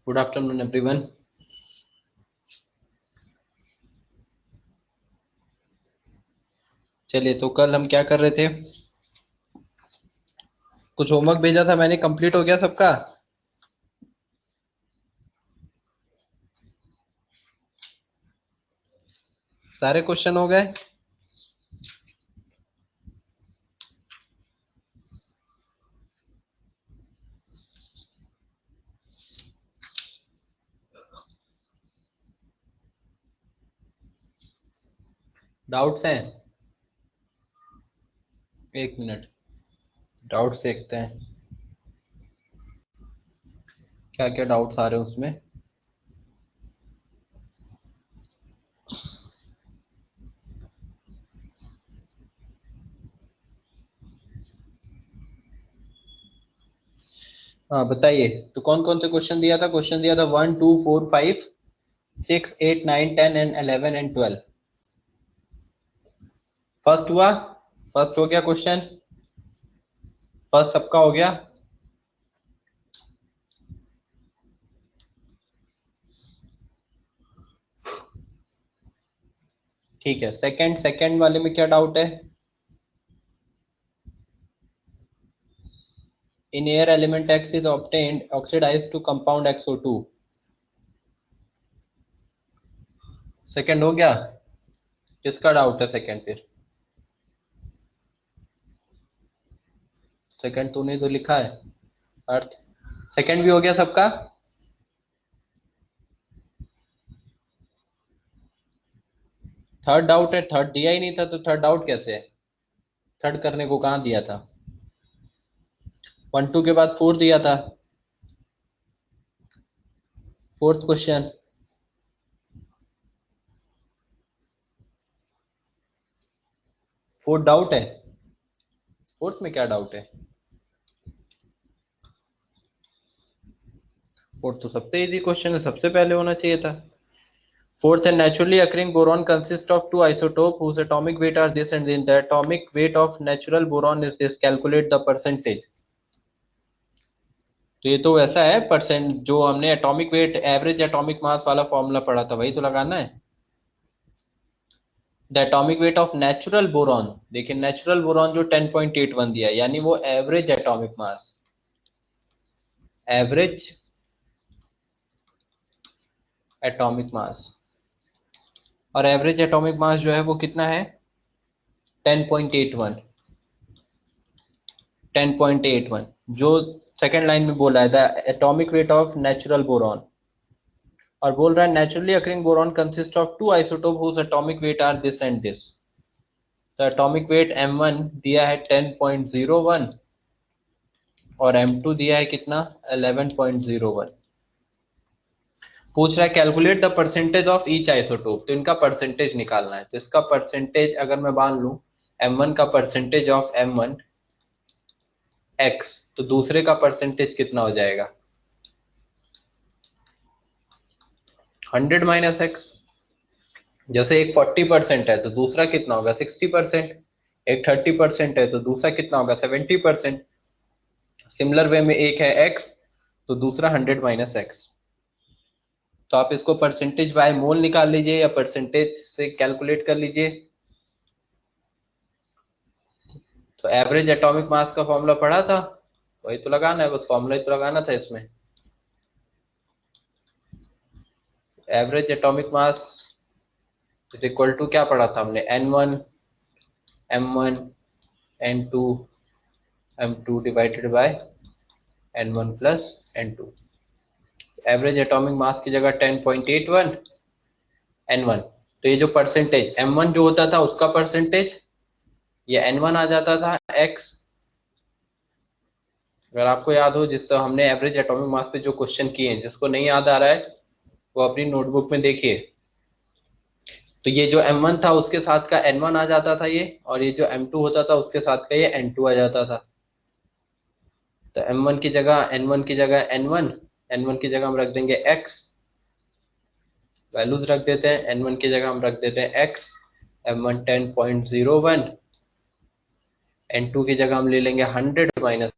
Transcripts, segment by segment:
Good afternoon everyone. चलिए, तो कल हम क्या कर रहे थे? कुछ होमवर्क भेजा था मैंने, कंप्लीट हो गया सबका? सारे क्वेश्चन हो गए? डाउट्स हैं? एक मिनट, डाउट्स देखते हैं क्या क्या डाउट्स आ रहे हैं उसमें। हाँ बताइए, तो कौन कौन से क्वेश्चन दिया था? क्वेश्चन दिया था 1 2 4 5 6 8 9 10 एंड 11 एंड 12। फर्स्ट हुआ? फर्स्ट हो गया क्वेश्चन? फर्स्ट सबका हो गया? ठीक है। सेकंड सेकंड वाले में क्या डाउट है? In air element X is obtained oxidized to compound XO2। Second हो गया? किसका डाउट है सेकंड फिर? सेकंड तूने तो लिखा है अर्थ। सेकंड भी हो गया सबका? थर्ड डाउट है? थर्ड दिया ही नहीं था तो थर्ड डाउट कैसे है? थर्ड करने को कहाँ दिया था? 1 2 के बाद 4 दिया था। Fourth question. फोर्थ डाउट है? फोर्थ में क्या डाउट है? फोर्थ तो सबसे इजी क्वेश्चन है, सबसे पहले होना चाहिए था। फोर्थ है naturally occurring boron consists of two isotopes whose atomic weight are this and then the atomic weight of natural boron is this, calculate the percentage। तो ये तो वैसा है परसेंट, जो हमने एटॉमिक वेट एवरेज एटॉमिक मास वाला formula पढ़ा था वही तो लगाना है। The atomic weight of natural boron, देखिए नेचुरल बोरॉन जो 10.81 दिया है, यानी वो एवरेज एटॉमिक मास, एवरेज एटॉमिक मास। और एवरेज एटॉमिक मास जो है वो कितना है? 10.81। 10.81 जो सेकेंड लाइन में बोला है, the atomic weight of natural boron, और बोल रहा है naturally occurring boron consist of two isotope whose atomic weight are this and this. तो एटॉमिक वेट M1 दिया है 10.01 और M2 दिया है कितना? 11.01। पूछ रहा है calculate the percentage of each isotope, तो इनका परसेंटेज निकालना है। तो इसका परसेंटेज अगर मैं मान लूं M1 का परसेंटेज ऑफ M1 X, तो दूसरे का परसेंटेज कितना हो जाएगा? 100 माइनस एक्स। जैसे एक 40% है तो दूसरा कितना होगा? 60%। एक 30% है तो दूसरा कितना होगा? 70%। सिमिलर वे में एक है x तो दूसरा 100 माइनस एक्स। तो आप इसको परसेंटेज बाय मोल निकाल लीजिए या परसेंटेज से कैलकुलेट कर लीजिए। तो एवरेज एटॉमिक मास का फॉर्मूला पढ़ा था, वही तो लगाना है, बस फॉर्मूला ही तो लगाना था इसमें। Average atomic mass is equal to क्या पढ़ा था हमने? N1 M1 N2 M2 divided by N1 plus N2। Average atomic mass की जगह 10.81 N1। तो ये जो परसेंटेज M1 जो होता था उसका परसेंटेज, ये N1 आ जाता था X। अगर आपको याद हो, जिससे हमने एवरेज एटॉमिक मास पे जो क्वेश्चन किए हैं, जिसको नहीं याद आ रहा है वो अपनी नोटबुक में देखिए। तो ये जो M1 था उसके साथ का N1 आ जाता था ये, और ये जो M2 होता था उसके साथ का ये N2 आ जाता था। तो M1 की जगह N1 की जगह N1, N1 की जगह हम रख देंगे X, वैल्यूज रख देते हैं। N1 की जगह हम रख देते हैं X, M1 10.01, N2 की जगह हम ले लेंगे 100 minus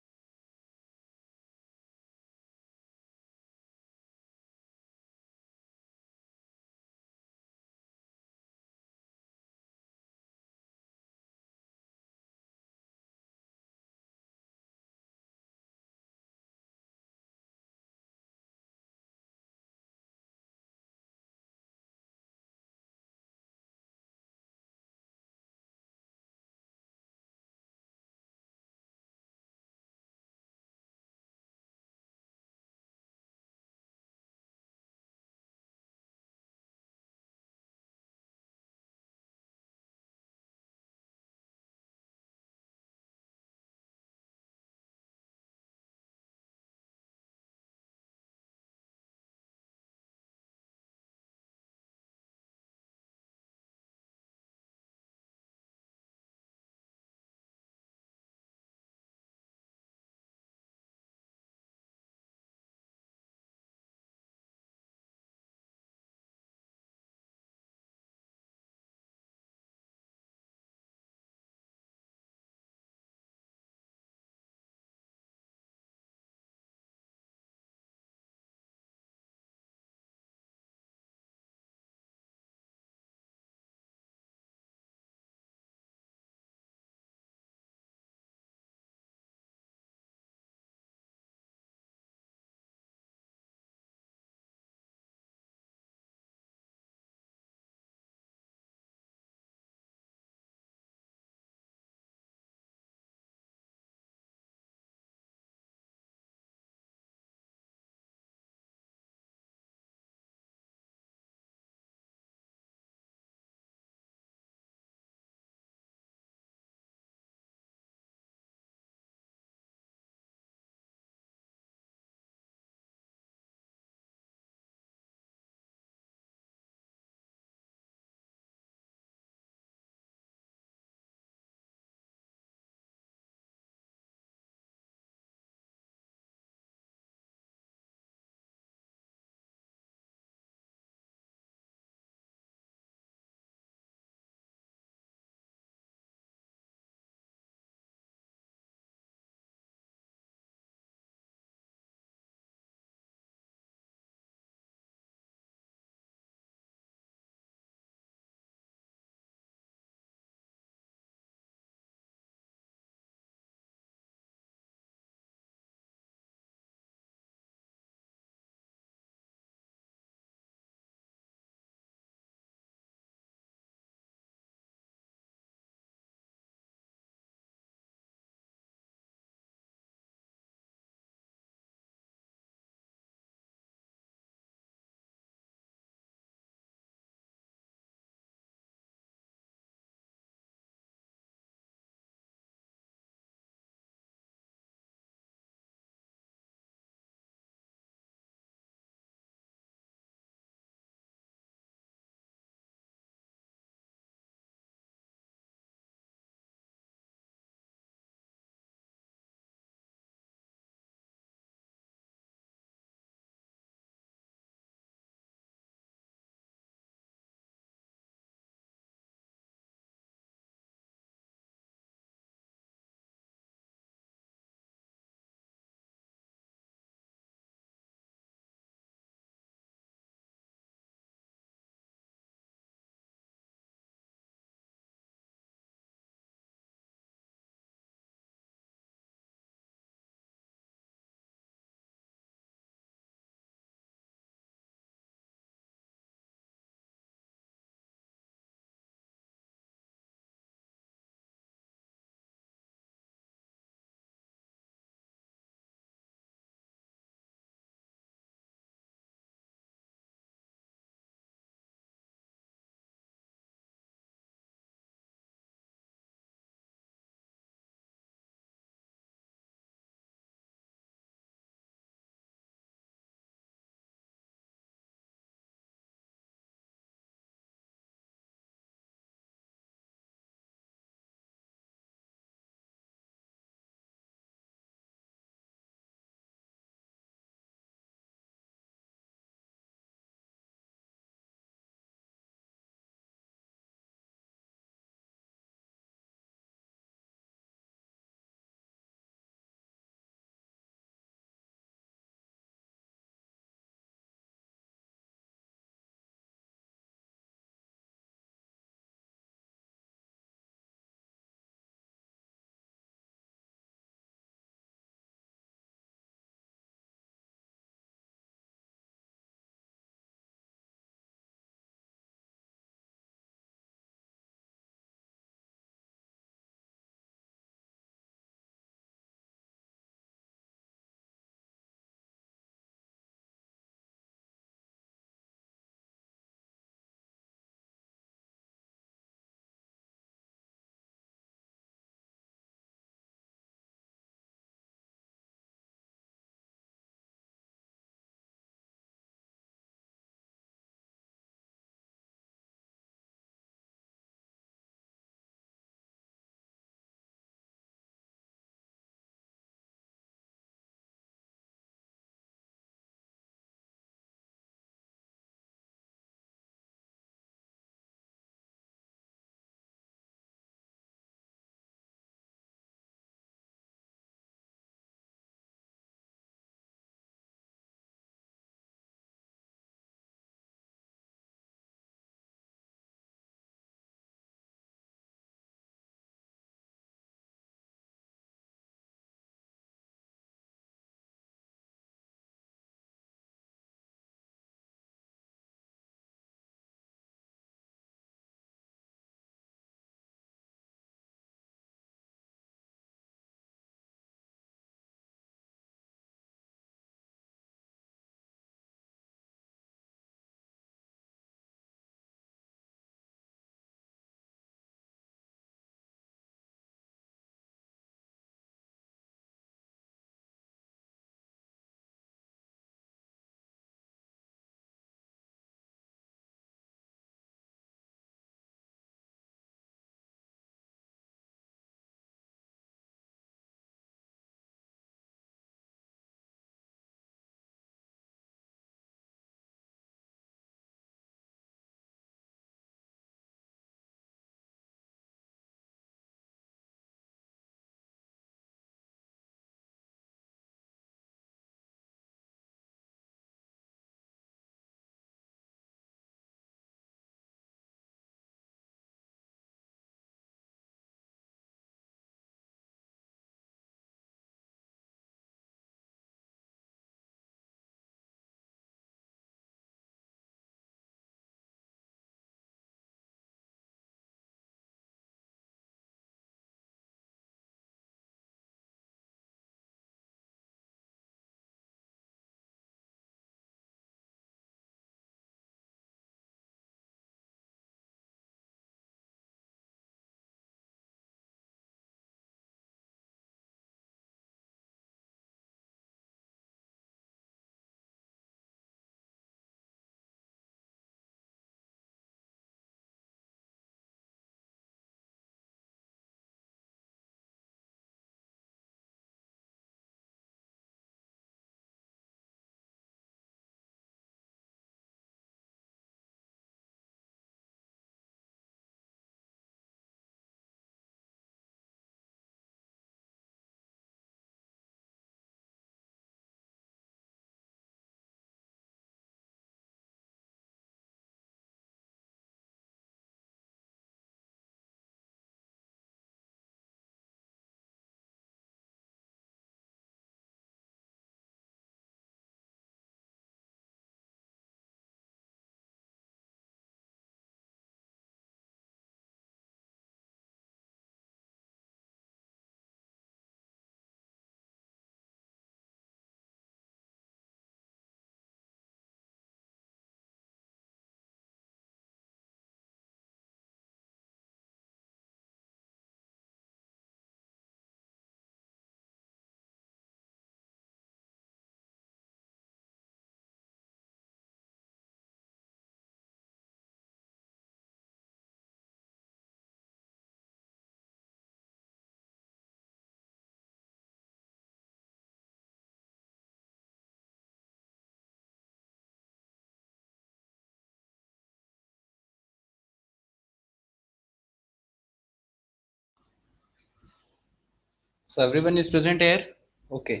So everyone is present here? Okay.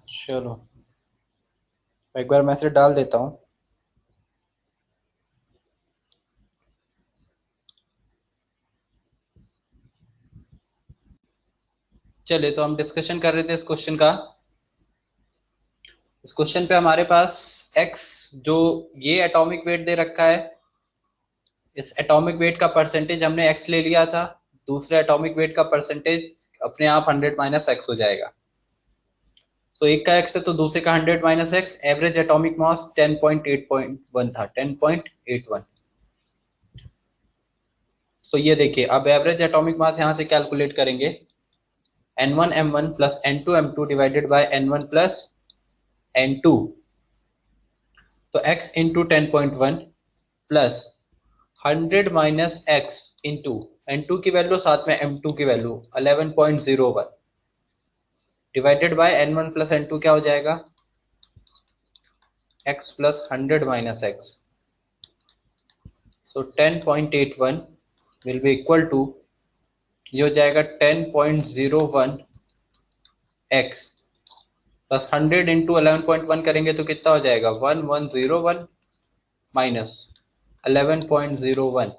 चलो एक बार मैसेज डाल देता हूँ। चलिए तो हम डिस्कशन कर रहे थे इस क्वेश्चन का। इस क्वेश्चन पे हमारे पास x जो ये एटॉमिक वेट दे रखा है, इस एटॉमिक वेट का परसेंटेज हमने x ले लिया था, दूसरे एटॉमिक वेट का परसेंटेज अपने आप 100 माइनस एक्स हो जाएगा। तो एक का x है तो दूसरे का 100 माइनस एक्स। एवरेज एटॉमिक मास 10.8.1 था, 10.81। तो ये देखिए, अब एवरेज एटॉमिक मास यहां से कैलकुलेट करेंगे, n1 m1 plus n2 m2 divided by n1 plus n2। तो x into 10.1 plus 100 minus x into n2 की वैल्यू साथ में m2 की value 11.01 divided by n1 plus n2 क्या हो जाएगा, x plus 100 minus x. So 10.81 will be equal to, ये हो जाएगा 10.01 x प्लस 100 इंटू 11.1 करेंगे तो कितना हो जाएगा, 1101 minus 11.01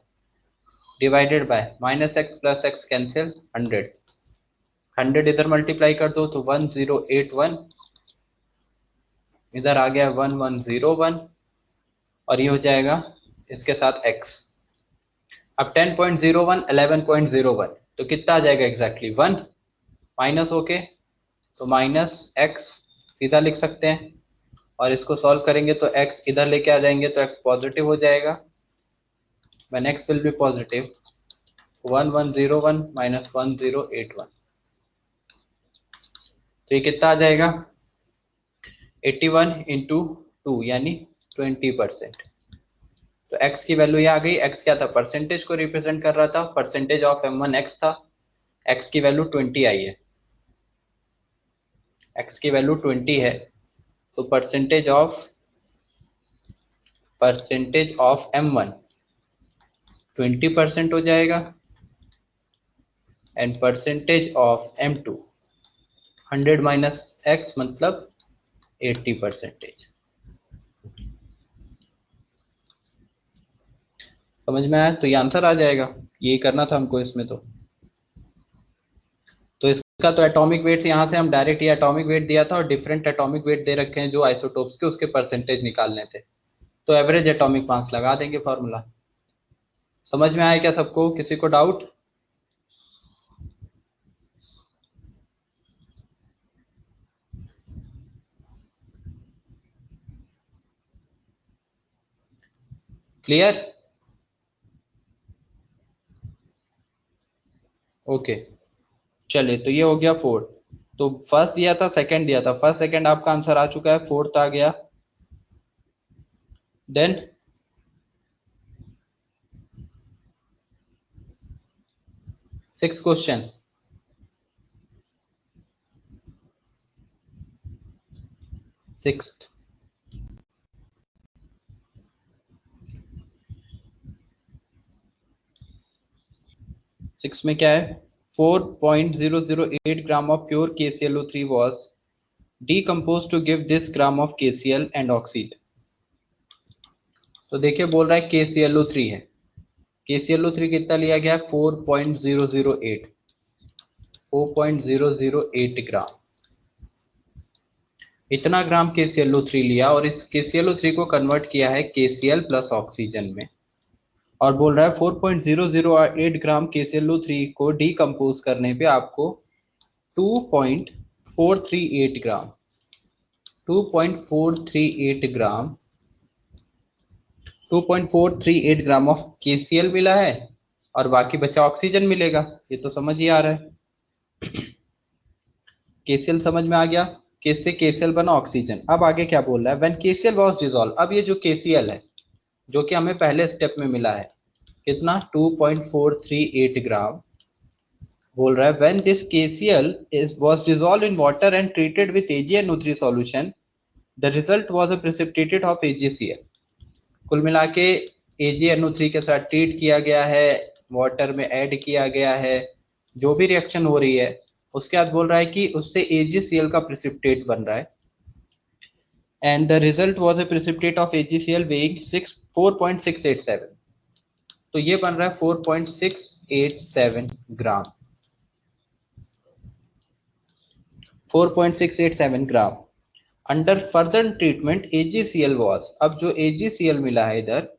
divided by minus x plus x cancel, 100 इधर मल्टीप्लाई कर दो तो 1081, इधर आ गया 1101 और ये हो जाएगा इसके साथ x। अब 10.01 11.01 तो कितना आ जाएगा एग्जैक्टली 1, माइनस ओके तो माइनस x सीधा लिख सकते हैं, और इसको सॉल्व करेंगे तो x इधर लेके आ जाएंगे तो x पॉजिटिव हो जाएगा। when x will be positive 1101 minus 1081, तो ये कितना आ जाएगा 81 इंटू 2 यानी 20%। तो x की वैल्यू ये आ गई। x क्या था, परसेंटेज को रिप्रेजेंट कर रहा था, परसेंटेज ऑफ m1 x था, x की वैल्यू 20 आई है, x की वैल्यू 20 है। तो परसेंटेज ऑफ m1 20% हो जाएगा and percentage of m2 100 minus x मतलब 80%। समझ में आया? तो ये आंसर आ जाएगा, यही करना था हमको इसमें। तो इसका तो एटॉमिक वेट यहाँ से हम डायरेक्ट ये एटॉमिक वेट दिया था और डिफरेंट एटॉमिक वेट दे रखे हैं जो आइसोटोप्स के, उसके परसेंटेज निकालने थे। तो एवरेज एटॉमिक मास लगा देंगे फॉर्मूला। समझ में आया क्या सबको, किसी को डाउट? क्लियर? ओके चलिए, तो ये हो गया फोर्थ। तो फर्स्ट दिया था, सेकंड दिया था, फर्स्ट सेकंड आपका आंसर आ चुका है, फोर्थ आ गया। Then six question, sixth six में क्या है, 4.008 gram of pure KClO3 was decomposed to give this gram of KCl and oxide। तो देखिए बोल रहा है KClO3 है, KClO3 कितना लिया गया, 4.008 ग्राम। इतना ग्राम KClO3 लिया और इस KClO3 को कन्वर्ट किया है KCl प्लस ऑक्सीजन में, और बोल रहा है 4.008 ग्राम KClO3 को डीकम्पोज करने पे आपको 2.438 ग्राम 2.438 ग्राम 2.438 ग्राम ऑफ KCl मिला है और बाकी बचा ऑक्सीजन मिलेगा। ये तो समझ ही आ रहा है। KCl समझ में आ गया, किससे KCl बना, ऑक्सीजन। अब आगे क्या बोल रहा है, व्हेन KCl वाज डिसॉल्व। अब ये जो KCl है जो कि हमें पहले स्टेप में मिला है, कितना 2.438 ग्राम, बोल रहा है when this KCl was dissolved in water and treated with AgNO3 solution, the result was a precipitate of AgCl। कुल मिला के AgNO3 के साथ ट्रीट किया गया है, वाटर में ऐड किया गया है, जो भी रिएक्शन हो रही है उसके बाद बोल रहा है कि उससे AgCl का प्रेसिपिटेट बन रहा है, and the result was a precipitate of AgCl weighing 4.687। तो ये बन रहा है 4.687 gram, 4.687 gram. Under further treatment AgCl was, अब जो AgCl मिला है इधर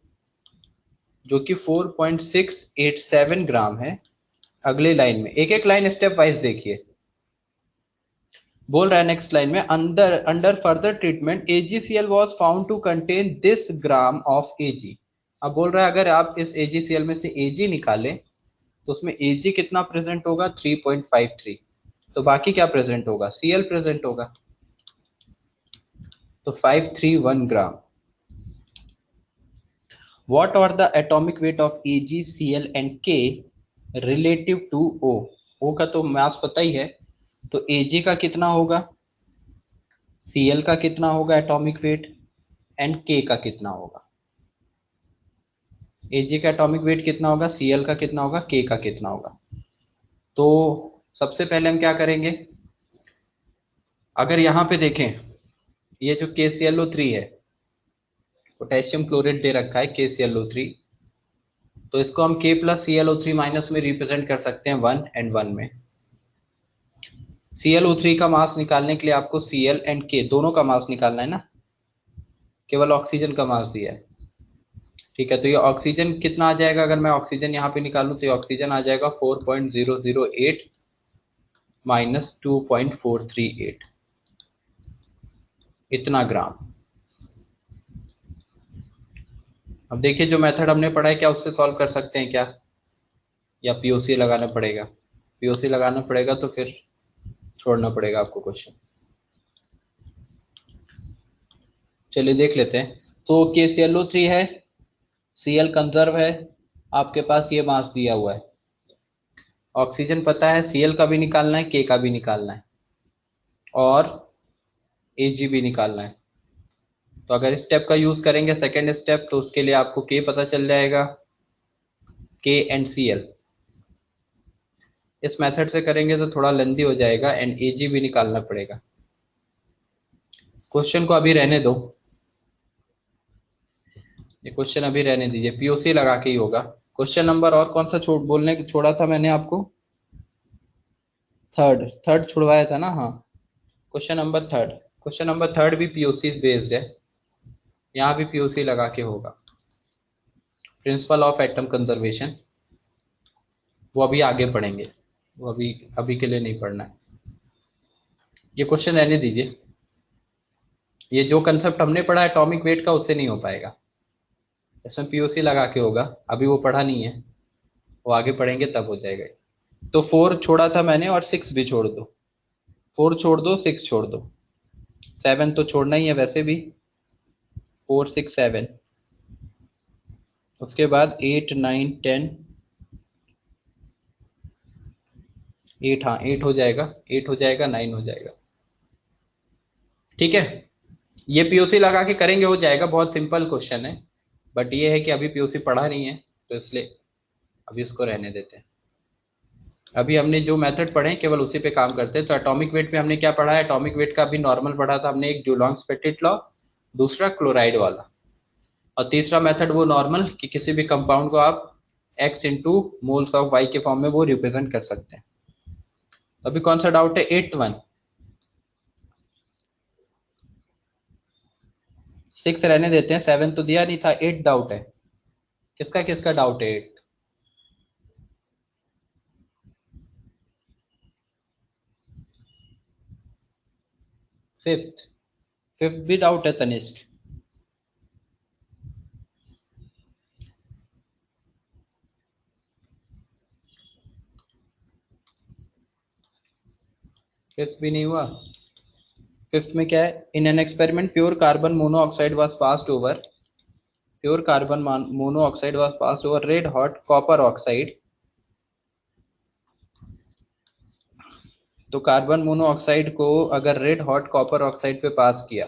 जो कि 4.687 ग्राम है, अगले लाइन में एक एक लाइन स्टेप वाइज देखिए। बोल रहा है नेक्स्ट लाइन में, under under further treatment AgCl was found to contain this gram of Ag। अब बोल रहा है अगर आप इस AgCl में से Ag निकालें तो उसमें Ag कितना प्रेजेंट होगा, 3.53। तो बाकी क्या प्रेजेंट होगा, Cl प्रेजेंट होगा, तो 531 ग्राम। What are the atomic weight of Ag, Cl and K relative to O? O का तो मास पता ही है, तो Ag का कितना होगा, Cl का कितना होगा एटॉमिक वेट, एंड K का कितना होगा। Ag का एटॉमिक वेट कितना होगा, Cl का कितना होगा, K का कितना होगा। तो सबसे पहले हम क्या करेंगे, अगर यहाँ पे देखें ये जो KClO3 है, पोटेशियम क्लोराइड दे रखा है KClO3, तो इसको हम K प्लस ClO3 माइनस में रिप्रेजेंट कर सकते हैं 1 एंड 1 में। ClO3 का मास निकालने के लिए आपको Cl एंड K दोनों का मास निकालना है ना, केवल ऑक्सीजन का मास दिया है। ठीक है, तो ये ऑक्सीजन कितना आ जाएगा, अगर मैं ऑक्सीजन यहाँ पे निकालूं तो ये ऑक्सीजन आ जाएगा 4.008 माइनस 2.438, इतना ग्राम। अब देखिए जो मेथड हमने पढ़ा है क्या उससे सॉल्व कर सकते हैं क्या, या POC लगाना पड़ेगा, POC लगाना पड़ेगा तो फिर छोड़ना पड़ेगा आपको क्वेश्चन। चलिए देख लेते हैं। तो KClO3 है, Cl कंजर्व है, आपके पास ये मास दिया हुआ है, ऑक्सीजन पता है, Cl का भी निकालना है, K का भी निकालना है, और Ag भी निकालना है। तो अगर इस स्टेप का यूज करेंगे सेकेंड स्टेप, तो उसके लिए आपको K पता चल जाएगा, K एंड Cl। इस मेथड से करेंगे तो थोड़ा लेंथी हो जाएगा, एंड Ag भी निकालना पड़ेगा। क्वेश्चन को अभी रहने दो, ये क्वेश्चन अभी रहने दीजिए, POC लगा के ही होगा। क्वेश्चन नंबर और कौन सा छोड़ा था मैंने आपको, थर्ड, थर्ड छुड़वाया था ना, हाँ। Question number third, question number third भी POC बेस्ड है, यहाँ भी POC लगा के होगा। प्रिंसिपल ऑफ एटम कंजर्वेशन, वो अभी आगे पढ़ेंगे, वो अभी अभी के लिए नहीं पढ़ना है, ये क्वेश्चन रहने दीजिए। ये जो कंसेप्ट हमने पढ़ा एटॉमिक वेट का उससे नहीं हो पाएगा, इसमें POC लगा के होगा, अभी वो पढ़ा नहीं है, वो आगे पढ़ेंगे तब हो जाएगा। तो 4 छोड़ा था मैंने, और 6 भी छोड़ दो, 4 छोड़ दो, 6 छोड़ दो, 7 तो छोड़ना ही है वैसे भी, 4 6 7, उसके बाद 8 9 10, 8, हाँ 8 हो जाएगा, 8 हो जाएगा, 9 हो जाएगा। ठीक है, ये POC लगा के करेंगे, हो जाएगा, बहुत सिंपल क्वेश्चन है, बट ये है कि अभी POC पढ़ा नहीं है तो इसलिए अभी उसको रहने देते हैं। अभी हमने जो मेथड पढ़े हैं केवल उसी पे काम करते हैं। तो एटॉमिक वेट में हमने क्या पढ़ा है, एटॉमिक वेट का भी नॉर्मल पढ़ा था हमने, एक डुलॉन्ग्स पेटिट लॉ, दूसरा क्लोराइड वाला, और तीसरा मेथड वो नॉर्मल कि किसी भी कंपाउंड को आप x into moles of y के फॉर्म में वो रिप्रेजेंट कर सकते हैं। तो अभी कौन सा डाउट है, 8th वन, 6 रहने देते हैं, 7 तो दिया नहीं था, 8 डाउट है, किसका किसका डाउट है 8th, फिफ्थ, फिफ्थ भी डाउट है तनिष्क, फिफ्थ भी नहीं हुआ। फिफ्थ में क्या है, in an experiment pure carbon monoxide was passed over, pure carbon monoxide was passed over red hot copper oxide. तो कार्बन मोनोऑक्साइड को अगर रेड हॉट कॉपर ऑक्साइड पे पास किया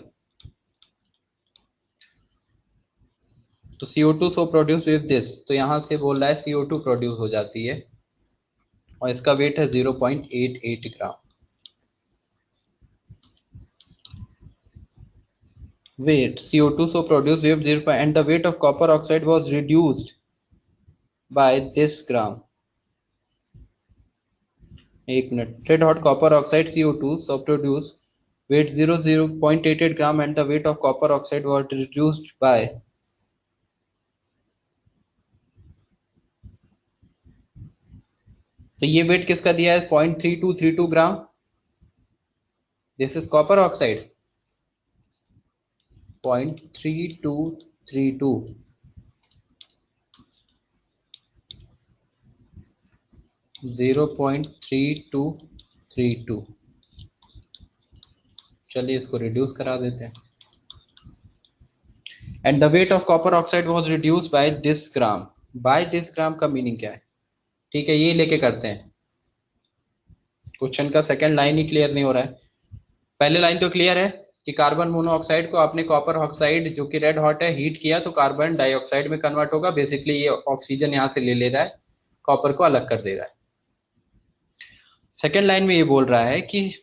तो CO2 so produce with this, तो यहां से बोल रहा है CO2 प्रोड्यूस हो जाती है, और इसका वेट है 0.88 ग्राम। Weight CO2 so produced with 0. And the weight of copper oxide was reduced by this gram. एक minute. Red hot copper oxide CO2 so produced weight 0.88 gram and the weight of copper oxide was reduced by तो ये wait किसका दिया है 0.3232 gram. This is copper oxide 0.3232 0.3232। चलिए इसको reduce करा देते हैं। And the weight of copper oxide was reduced by this gram. By this gram का मीनिंग क्या है? ठीक है, ये लेके करते हैं। क्वेश्चन का सेकंड लाइन ही क्लियर नहीं हो रहा है। पहले लाइन तो क्लियर है कि कार्बन मोनोऑक्साइड को आपने कॉपर ऑक्साइड जो कि रेड हॉट है हीट किया तो कार्बन डाइऑक्साइड में कन्वर्ट होगा। बेसिकली ये ऑक्सीजन यहाँ से ले रहा है, कॉपर को अलग कर दे रहा है। सेकेंड लाइन में ये बोल रहा है कि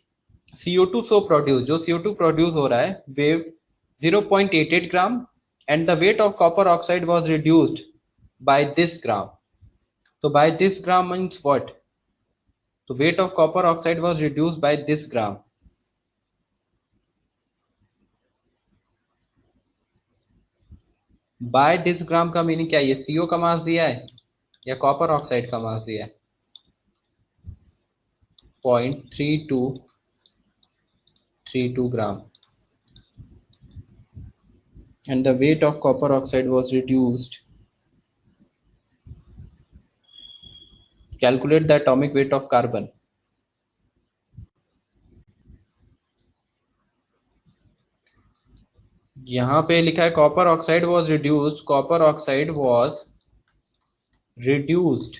CO2 सो प्रोड्यूस, जो CO2 प्रोड्यूस हो रहा है वेव 0.88 gram and the weight of copper oxide was reduced by this gram. तो by this gram means what? तो weight of copper oxide was reduced by this gram. By this gram का meaning क्या है? ये CO का मास दिया है या कॉपर ऑक्साइड का मास दिया है? 0.3232 ग्राम and the weight of copper oxide was reduced. Calculate the atomic weight of carbon. यहाँ पे लिखा है copper oxide was reduced, copper oxide was reduced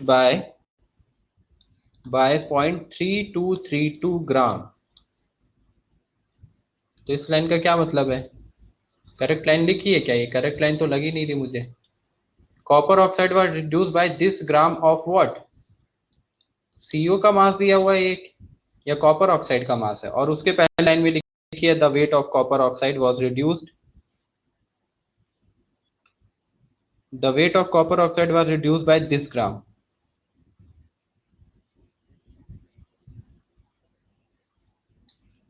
by 0.3232 ग्राम। तो इस लाइन का क्या मतलब है? करेक्ट लाइन लिखी है क्या? ये करेक्ट लाइन तो लगी नहीं थी मुझे। Copper oxide was reduced by this gram of what? CO का मास दिया हुआ है एक, या कॉपर ऑक्साइड का मास है। और उसके पहले लाइन में लिखी है the weight of copper oxide was reduced, the weight of copper oxide was reduced by this gram.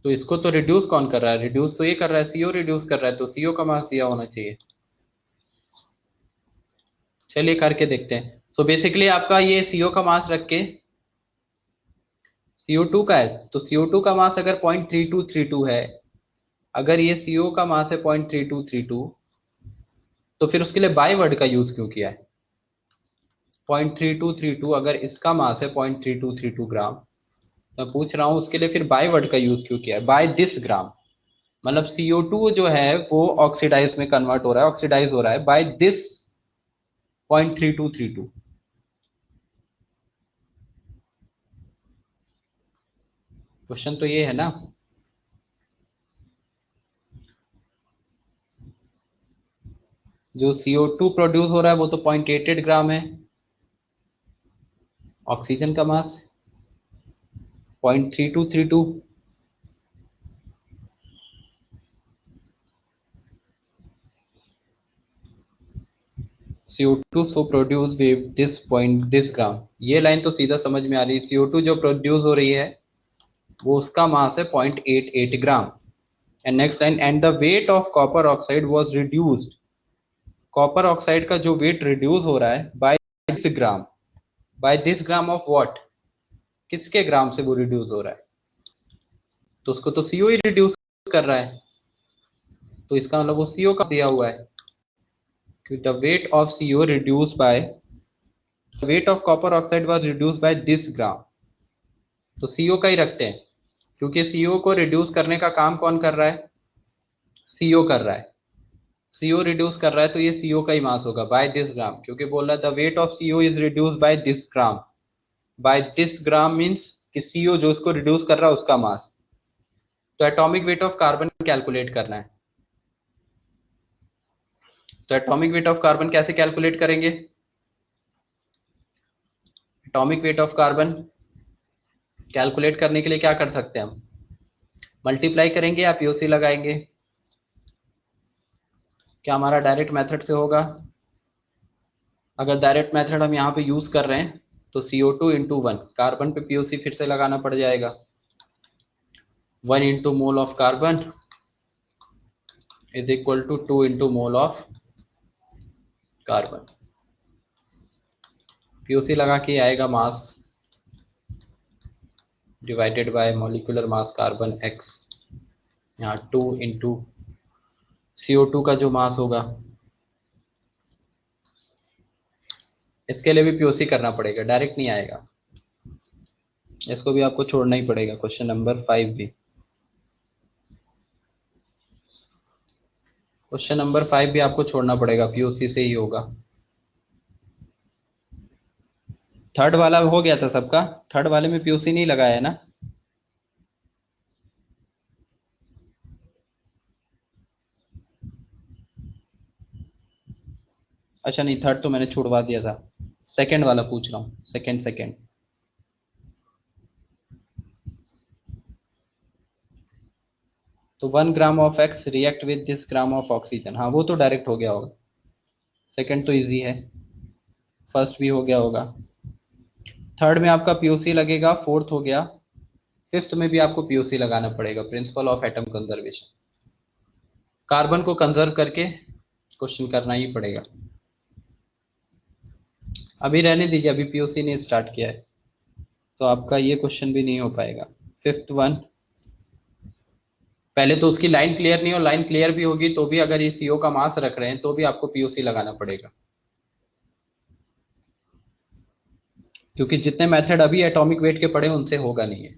तो इसको तो रिड्यूस कौन कर रहा है? रिड्यूस तो ये कर रहा है, CO रिड्यूस कर रहा है, तो CO का मास दिया होना चाहिए। चलिए करके देखते हैं। सो बेसिकली आपका ये CO का मास रख के CO2 का है, तो CO2 का मास अगर 0.3232 है, अगर ये CO का मास है 0.3232, तो फिर उसके लिए बाय वर्ड का यूज क्यों किया है? 0.3232 अगर इसका मास है 0.3232 ग्राम, मैं पूछ रहा हूं उसके लिए फिर बाय वर्ड का यूज क्यों किया है? बाय दिस ग्राम मतलब CO2 जो है वो ऑक्सीडाइज में कन्वर्ट हो रहा है, ऑक्सीडाइज हो रहा है बाय दिस 0.3232। क्वेश्चन तो ये है ना। जो CO2 प्रोड्यूस हो रहा है वो तो 0.88 ग्राम है, ऑक्सीजन का मास 0.3232। CO2 so produced with this ग्राम। ये लाइन तो सीधा समझ में आ रही है। CO2 जो प्रोड्यूस हो रही है वो उसका मास है 0.88 gram. And next line and the weight of copper oxide was reduced. Copper oxide का जो वेट रिड्यूस हो रहा है by this gram, by this gram of what? किसके ग्राम से वो रिड्यूस हो रहा है? तो उसको तो CO ही रिड्यूस कर रहा है, तो इसका मतलब वो CO का दिया हुआ है कि the weight of CO reduce by the weight of copper oxide was reduce by this gram. तो CO का ही रखते हैं क्योंकि CO को रिड्यूस करने का काम कौन कर रहा है? CO कर रहा है। CO रिड्यूस कर रहा है तो ये CO का ही मास होगा बाय दिस ग्राम, क्योंकि बोल रहा है the weight of CO is reduce by this gram. By this gram means कि CO जो इसको रिड्यूस कर रहा है उसका मास। तो atomic weight of carbon calculate करना है। तो एटॉमिक वेट ऑफ कार्बन कैसे कैलकुलेट करेंगे? Atomic weight of carbon calculate करने के लिए क्या कर सकते हैं हम, मल्टीप्लाई करेंगे या पीओसी लगाएंगे? क्या हमारा डायरेक्ट मेथड से होगा? अगर डायरेक्ट मेथड हम यहाँ पे यूज कर रहे हैं तो CO2 इंटू 1, कार्बन पे पीओसी फिर से लगाना पड़ जाएगा। 1 into mole of carbon is equal to 2 into mole of carbon. POC लगा के आएगा mass divided by molecular mass carbon x, यहाँ 2 इंटू CO2 का जो मास होगा, इसके लिए भी पीओसी करना पड़ेगा, डायरेक्ट नहीं आएगा। इसको भी आपको छोड़ना ही पड़ेगा, क्वेश्चन नंबर 5 भी। क्वेश्चन नंबर 5 भी आपको छोड़ना पड़ेगा, पीओसी से ही होगा। थर्ड वाला हो गया था सबका, थर्ड वाले में पीओसी नहीं लगाया है ना? अच्छा नहीं, थर्ड तो मैंने छुड़वा दिया था, सेकंड वाला पूछ रहा हूँ, सेकंड। तो 1 gram of x react with this gram of oxygen, हाँ वो तो डायरेक्ट हो गया होगा। सेकंड तो इजी है, फर्स्ट भी हो गया होगा। थर्ड में आपका पीओसी लगेगा, फोर्थ हो गया। फिफ्थ में भी आपको पीओसी लगाना पड़ेगा, principle of atom conservation. Carbon को कंजर्व करके क्वेश्चन करना ही पड़ेगा। अभी रहने दीजिए, अभी पीओसी ने स्टार्ट किया है तो आपका ये क्वेश्चन भी नहीं हो पाएगा। फिफ्थ वन, पहले तो उसकी लाइन क्लियर नहीं हो, लाइन क्लियर भी होगी तो भी अगर ये सीओ का मास रख रहे हैं तो भी आपको पीओसी लगाना पड़ेगा, क्योंकि जितने मेथड अभी एटॉमिक वेट के पड़े उनसे होगा नहीं है।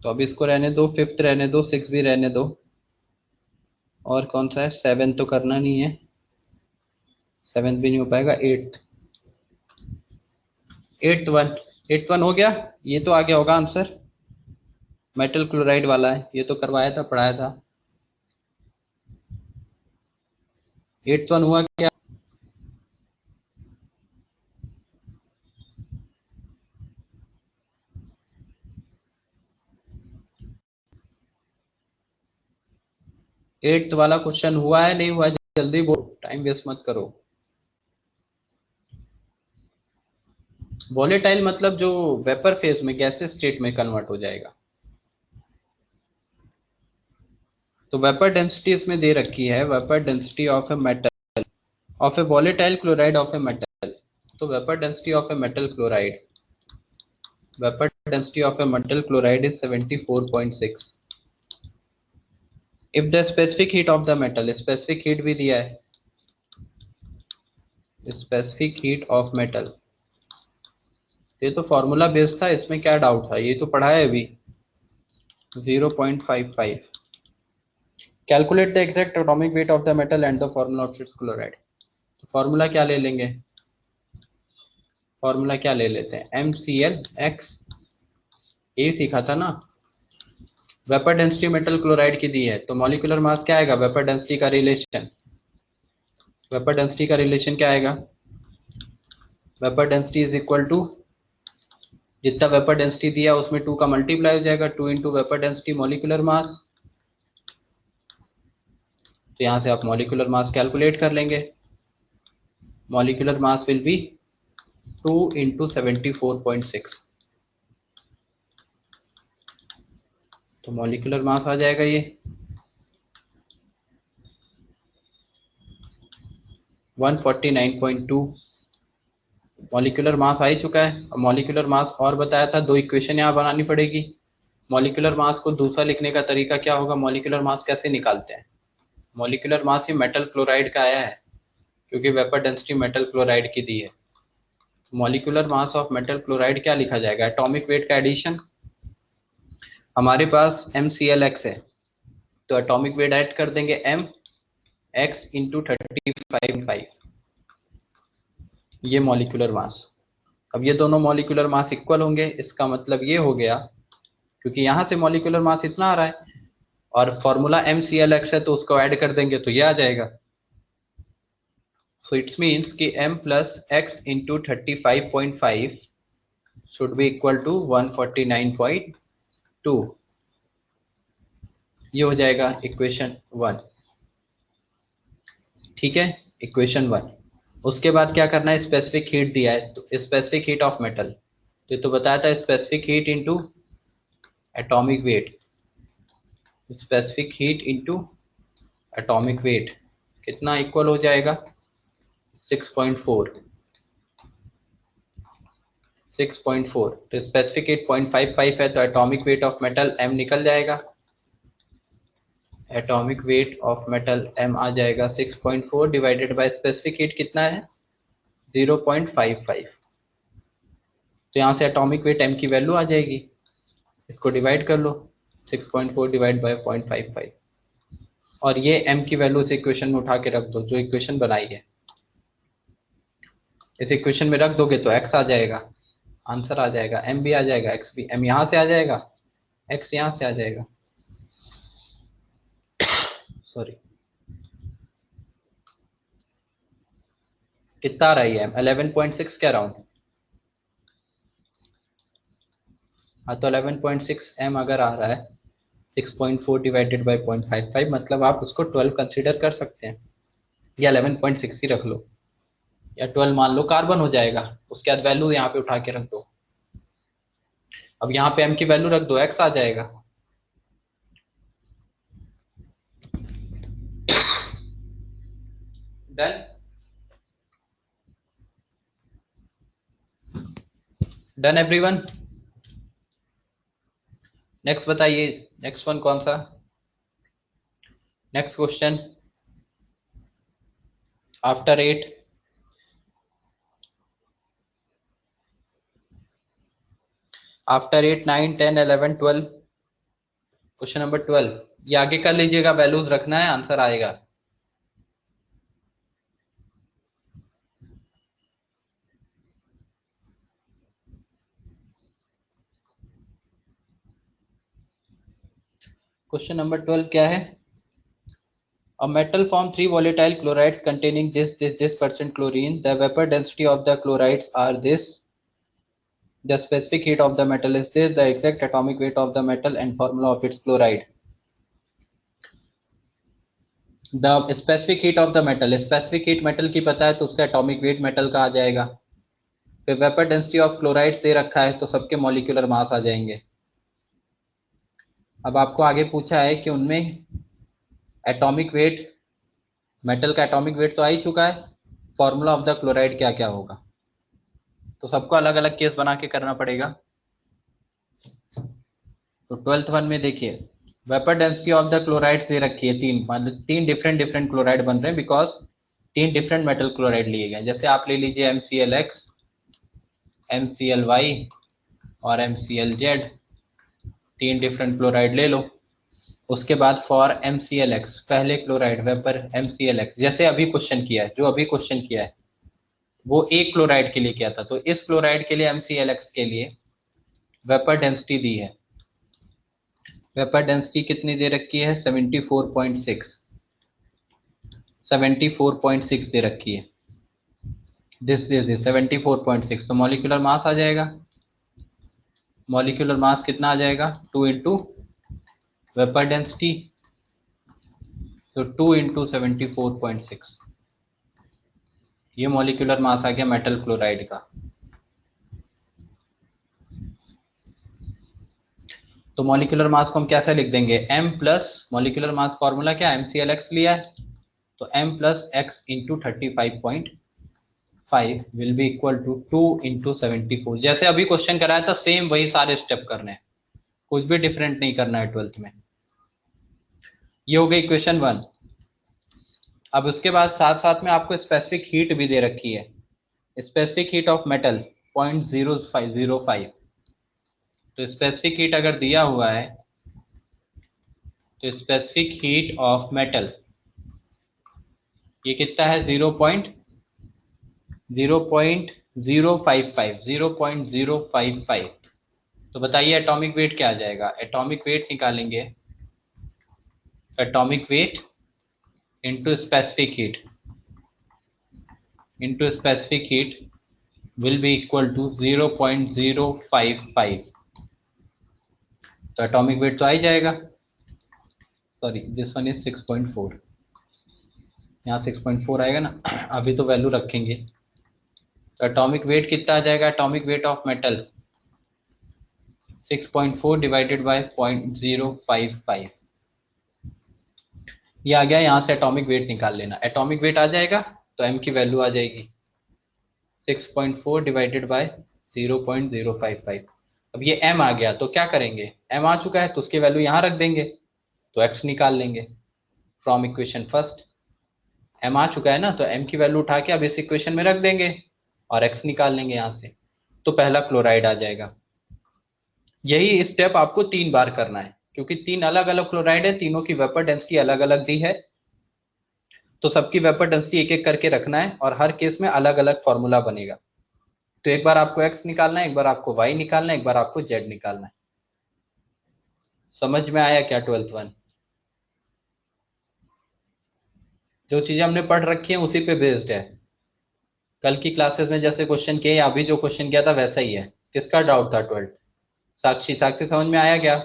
तो अभी इसको रहने दो, फिफ्थ रहने दो, सिक्स भी रहने दो, और कौन सा है, सेवन तो करना नहीं है, सेवेंथ भी नहीं हो पाएगा। एट्थ वन हो गया, ये तो आ गया होगा आंसर, मेटल क्लोराइड वाला है, ये तो करवाया था, पढ़ाया था। एट्थ वन हुआ क्या? एट्थ वाला क्वेश्चन हुआ है नहीं हुआ, जल्दी बोलो, टाइम वेस्ट मत करो। वॉलेटाइल मतलब जो वेपर फेज में गैसेस स्टेट में कन्वर्ट हो जाएगा। तो वेपर डेंसिटी इसमें दे रखी है, vapour density of a metal of a volatile chloride of a metal. तो vapour density of a metal chloride, vapour density of a metal chloride is 74.6। If the specific heat of the metal, specific heat भी दिया है, specific heat of metal, ये तो formula based था, इसमें क्या doubt था, ये तो पढ़ा है अभी। 0.55। Calculate the exact atomic weight of the metal and the formula of its chloride. तो फॉर्मूला क्या ले लेंगे, फॉर्मूला क्या ले लेते हैं, MClX, ये सीखा था ना। वेपर डेंसिटी मेटल क्लोराइड की दी है तो मॉलिक्यूलर मास क्या आएगा, वेपर डेंसिटी का रिलेशन, वेपर डेंसिटी का रिलेशन क्या आएगा, vapour density is equal to, जितना वेपर डेंसिटी दिया उसमें 2 का मल्टीप्लाई हो जाएगा, 2 into vapour density molecular mass. तो यहां से आप मॉलिक्यूलर मास कैलकुलेट कर लेंगे, molecular mass will be 2 into 74.6। तो मॉलिक्यूलर मास आ जाएगा ये 149.2। मॉलिक्यूलर मास आ ही चुका है। अब मॉलिक्यूलर मास और बताया था, दो इक्वेशन यहाँ बनानी पड़ेगी। मॉलिक्यूलर मास को दूसरा लिखने का तरीका क्या होगा, मॉलिक्यूलर मास कैसे निकालते हैं, मॉलिक्यूलर मास ही मेटल क्लोराइड का आया है क्योंकि वेपर डेंसिटी मेटल क्लोराइड की दी है। तो molecular mass of metal chloride क्या लिखा जाएगा, एटॉमिक वेट का एडिशन, हमारे पास MClX है तो एटॉमिक वेट ऐड कर देंगे mx इंटू 35.5, ये मॉलिक्यूलर मास। अब ये दोनों मॉलिक्यूलर मास इक्वल होंगे, इसका मतलब ये हो गया, क्योंकि यहां से मॉलिक्यूलर मास इतना आ रहा है और फॉर्मूला MClX है तो उसको ऐड कर देंगे तो ये आ जाएगा। सो इट्स मीन्स कि m plus x into 35.5 should be equal to 149.2। ये हो जाएगा इक्वेशन 1। ठीक है, इक्वेशन 1। उसके बाद क्या करना है, स्पेसिफिक हीट दिया है तो स्पेसिफिक हीट ऑफ मेटल, तो बताया था specific heat into atomic weight, specific heat into atomic weight कितना इक्वल हो जाएगा 6.4। 6.4 तो स्पेसिफिक हीट 0.55 है तो atomic weight of metal m निकल जाएगा। Atomic weight of metal m आ जाएगा 6.4 डिवाइडेड बाय स्पेसिफिक हीट कितना है 0.55। तो यहाँ से एटॉमिक वेट m की वैल्यू आ जाएगी, इसको डिवाइड कर लो 6.4 डिवाइड बाय 0.55 और ये m की वैल्यू इस इक्वेशन में उठा के रख दो जो इक्वेशन बनाई है। इस इक्वेशन में रख दोगे तो x आ जाएगा, आंसर आ जाएगा, m भी आ जाएगा, x भी, m यहाँ से आ जाएगा, x यहाँ से आ जाएगा, सॉरी कितना आ रहा है m 11.6 के अराउंड। हाँ तो 11.6 m अगर आ रहा है 6.4 डिवाइडेड बाय 0.55 मतलब आप उसको 12 कंसीडर कर सकते हैं या 11.6 ही रख लो या 12 मान लो, कार्बन हो जाएगा। उसके बाद वैल्यू यहाँ पे उठा के रख दो, अब यहाँ पे m की वैल्यू रख दो, x आ जाएगा। Done, done everyone. नेक्स्ट बताइए, नेक्स्ट वन कौन सा, next question after 8। After 8 9 10 11 12, question number 12 ये आगे कर लीजिएगा, वैल्यूज रखना है, आंसर आएगा। क्वेश्चन नंबर 12 क्या है, a metal form three volatile chlorides containing this percent chlorine, the vapor density of the chlorides are this, the specific heat of the metal is this, the exact atomic weight of the metal and formula of its chloride। The specific heat of the metal, specific heat metal की पता है तो उससे atomic weight metal का आ जाएगा। फिर vapour density of chloride से रखा है तो सबके मॉलिक्यूलर मास आ जाएंगे। अब आपको आगे पूछा है कि उनमें एटॉमिक वेट, मेटल का एटॉमिक वेट तो आ ही चुका है, फॉर्मूला ऑफ द क्लोराइड क्या क्या होगा, तो सबको अलग अलग केस बना के करना पड़ेगा। तो 12th वन में देखिए vapour density of the chloride दे रखी है तीन, मतलब तीन डिफरेंट क्लोराइड बन रहे हैं बिकॉज तीन डिफरेंट मेटल क्लोराइड लिए गए। जैसे आप ले लीजिए MClX, MClY और MClZ, तीन डिफरेंट क्लोराइड ले लो। उसके बाद फॉर MClX पहले क्लोराइड वेपर MClX, जैसे अभी क्वेश्चन किया है, जो अभी क्वेश्चन किया है वो एक क्लोराइड के लिए किया था, तो इस क्लोराइड के लिए MClX के लिए वेपर डेंसिटी दी है, वेपर डेंसिटी कितनी दे रखी है 74.6, 74.6 दे रखी है, दिस 74.6। तो मॉलिक्यूलर मास आ जाएगा, मॉलिक्यूलर मास कितना आ जाएगा 2 इंटू वेपर डेंसिटी, तो 2 इंटू 74.6, ये मॉलिक्यूलर मास आ गया मेटल क्लोराइड का। तो मॉलिक्यूलर मास को हम कैसे लिख देंगे, m plus molecular mass formula क्या है MClX लिया है तो m plus x into 35.5 will be equal to 2 into 74। जैसे अभी क्वेश्चन कराया था सेम वही सारे स्टेप करने हैं, कुछ भी डिफरेंट नहीं करना है 12th में। ये हो गई इक्वेशन 1। अब उसके बाद साथ साथ में आपको स्पेसिफिक हीट भी दे रखी है, स्पेसिफिक हीट ऑफ मेटल 0.0505। तो स्पेसिफिक हीट अगर दिया हुआ है तो स्पेसिफिक हीट ऑफ मेटल ये कितना है 0.055। तो बताइए एटॉमिक वेट क्या आ जाएगा, एटॉमिक वेट निकालेंगे, atomic weight into specific heat, into specific heat will be equal to 0.055. तो एटॉमिक वेट तो आ ही जाएगा, सॉरी दिस वन इज 6.4, यहाँ 6.4 आएगा ना, अभी तो वैल्यू रखेंगे। तो एटॉमिक वेट कितना आ जाएगा, atomic weight of metal 6.4 divided by 0.055, ये आ गया। यहाँ से एटॉमिक वेट निकाल लेना, एटॉमिक वेट आ जाएगा तो m की वैल्यू आ जाएगी 6.4 डिवाइडेड बाय 0.055। अब ये m आ गया तो क्या करेंगे, m आ चुका है तो उसकी वैल्यू यहाँ रख देंगे, तो x निकाल लेंगे फ्रॉम इक्वेशन फर्स्ट। m आ चुका है ना, तो m की वैल्यू उठा के अब इस इक्वेशन में रख देंगे और x निकाल लेंगे यहाँ से, तो पहला क्लोराइड आ जाएगा। यही स्टेप आपको 3 बार करना है, क्योंकि 3 अलग अलग क्लोराइड है, तीनों की वेपर डेंसिटी अलग अलग दी है, तो सबकी वेपर डेंसिटी एक एक करके रखना है और हर केस में अलग अलग फॉर्मूला बनेगा। तो एक बार आपको x निकालना है, एक बार आपको y निकालना है, एक बार आपको z निकालना है। समझ में आया क्या 12th 1? जो चीजें हमने पढ़ रखी है उसी पे बेस्ड है। कल की क्लासेस में जैसे क्वेश्चन किए, अभी जो क्वेश्चन किया था वैसा ही है। किसका डाउट था 12th? साक्षी, साक्षी समझ में आया क्या?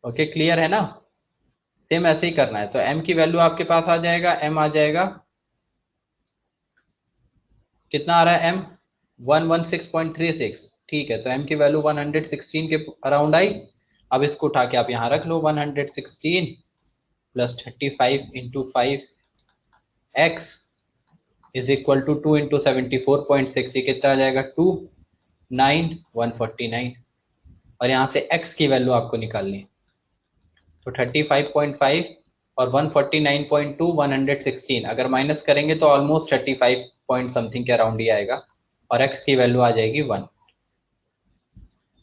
ओके, क्लियर है ना? सेम ऐसे ही करना है। तो m की वैल्यू आपके पास आ जाएगा, m आ जाएगा, कितना आ रहा है m, 116.36। ठीक है, तो m की वैल्यू 116 के अराउंड आई। अब इसको उठा के आप यहाँ रख लो, 116 plus 35 into 5 x is equal to 2 into 74.6, ये कितना आ जाएगा 2 9 149। और यहाँ से x की वैल्यू आपको निकालनी है, तो 35.5 और 149.2 116, अगर माइनस करेंगे तो ऑलमोस्ट 35 पॉइंट समथिंग के अराउंड ही आएगा, और x की वैल्यू आ जाएगी 1।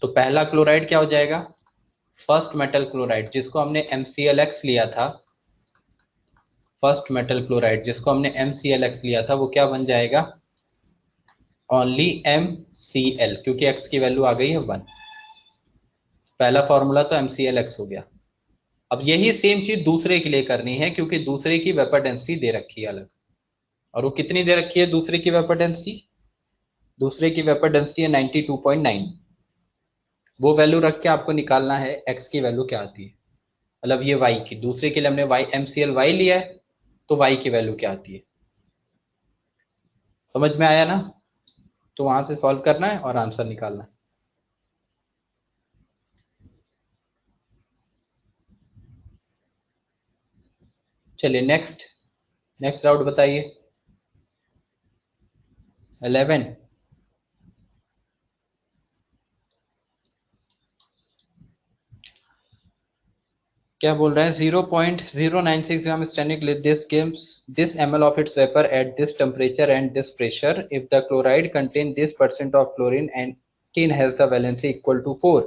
तो पहला क्लोराइड क्या हो जाएगा, फर्स्ट मेटल क्लोराइड जिसको हमने MClX लिया था, फर्स्ट मेटल क्लोराइड जिसको हमने MClX लिया था वो क्या बन जाएगा, ओनली MCl, क्योंकि x की वैल्यू आ गई है 1। पहला फॉर्मूला तो MClX हो गया। अब यही सेम चीज दूसरे के लिए करनी है, क्योंकि दूसरे की वेपर डेंसिटी दे रखी है अलग, और वो कितनी दे रखी है दूसरे की वेपर डेंसिटी, दूसरे की वेपर डेंसिटी है 92.9। वो वैल्यू रख के आपको निकालना है x की वैल्यू क्या आती है, मतलब ये y की, दूसरे के लिए हमने MCl y लिया है तो y की वैल्यू क्या आती है। समझ में आया ना? तो वहां से सॉल्व करना है और आंसर निकालना है। चलिए नेक्स्ट, नेक्स्ट डाउट बताइए। 11, क्या बोल रहा है, 0.096 gram standing this gives this ml of its vapor at this temperature and this pressure if the chloride contain this percent of chlorine and 10 has the valency equal to 4।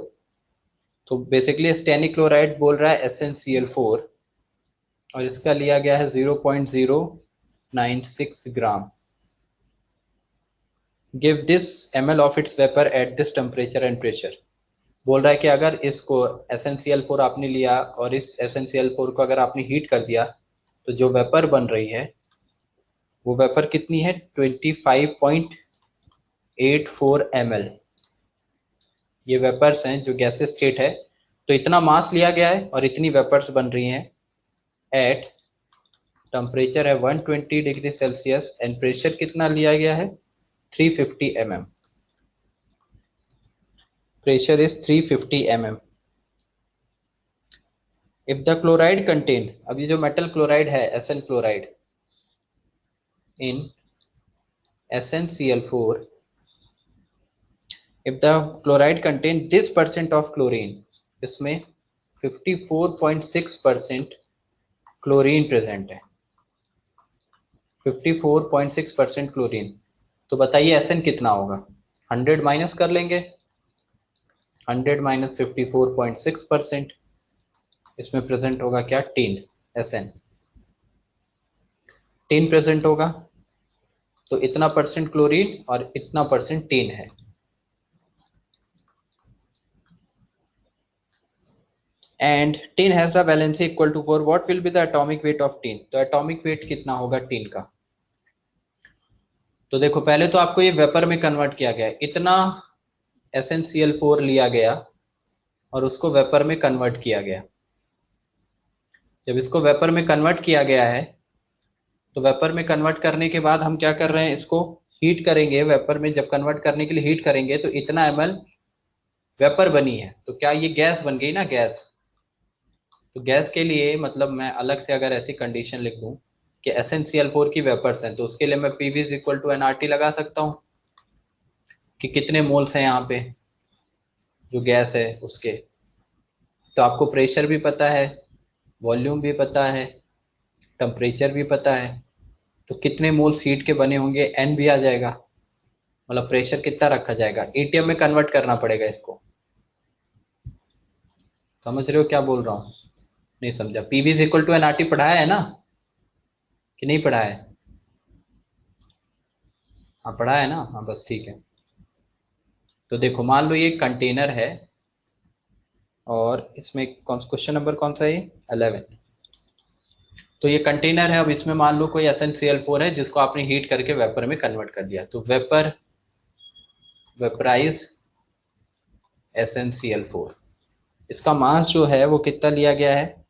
तो basically stannic chloride बोल रहा है SnCl4 और इसका लिया गया है 0.096 gram. Give this ml of its vapor at this temperature and pressure। बोल रहा है कि अगर इसको SnCl4 आपने लिया और इस SnCl4 को अगर आपने हीट कर दिया तो जो वेपर बन रही है वो वेपर कितनी है 25.84 ml। ये वेपर्स हैं जो गैसेस स्टेट है, तो इतना मास लिया गया है और इतनी वेपर्स बन रही हैं एट टेम्परेचर है 120 डिग्री सेल्सियस एंड प्रेशर कितना लिया गया है 350 mm। Pressure is 350 mm। If the chloride contain, अब ये जो मेटल क्लोराइड है Sn chloride in SnCl4, if the chloride contain this percent of chlorine, इसमें 54.6% क्लोरीन प्रेजेंट है, 54.6% क्लोरीन। तो बताइए Sn कितना होगा, 100 माइनस कर लेंगे, 100 माइनस 54.6%, इसमें प्रेजेंट होगा क्या 10, Sn 10 प्रेजेंट होगा, तो इतना परसेंट क्लोरीन और इतना परसेंट 10 है। And tin has the valency equal to 4, what will be the atomic weight of tin? तो एटॉमिक वेट कितना होगा टिन का? तो देखो पहले तो आपको ये वेपर में कन्वर्ट किया गया है, इतना SnCl4 लिया गया और उसको वेपर में कन्वर्ट किया गया। जब इसको वेपर में कन्वर्ट किया गया है तो वेपर में कन्वर्ट करने के बाद हम क्या कर रहे हैं, इसको हीट करेंगे। वेपर में जब कन्वर्ट करने के लिए हीट करेंगे तो इतना ml वेपर बनी है, तो क्या ये गैस बन गई ना, गैस। तो गैस के लिए मतलब मैं अलग से अगर ऐसी कंडीशन लिख दूं कि SnCl4 की वेपर्स हैं, तो उसके लिए मैं PV is equal to nRT लगा सकता हूँ कि कितने मोल्स हैं यहाँ पे जो गैस है उसके। तो आपको प्रेशर भी पता है, वॉल्यूम भी पता है, टेम्परेचर भी पता है, तो कितने मोल्स हीट के बने होंगे n भी आ जाएगा, मतलब प्रेशर कितना रखा जाएगा। एटीएम में कन्वर्ट करना पड़ेगा इसको। समझ रहे हो क्या बोल रहा हूँ? नहीं समझा? PV is equal to nRT पढ़ाया है ना कि नहीं पढ़ाया है? हाँ पढ़ा है ना, हाँ बस ठीक है। तो देखो मान लो ये कंटेनर है और इसमें कौन क्वेश्चन नंबर कौन सा है, 11। तो ये कंटेनर है, अब इसमें मान लो कोई SnCl4 है जिसको आपने हीट करके वेपर में कन्वर्ट कर दिया। तो वेपर वेपराइज SnCl4, इसका मास जो है वो कितना लिया गया है,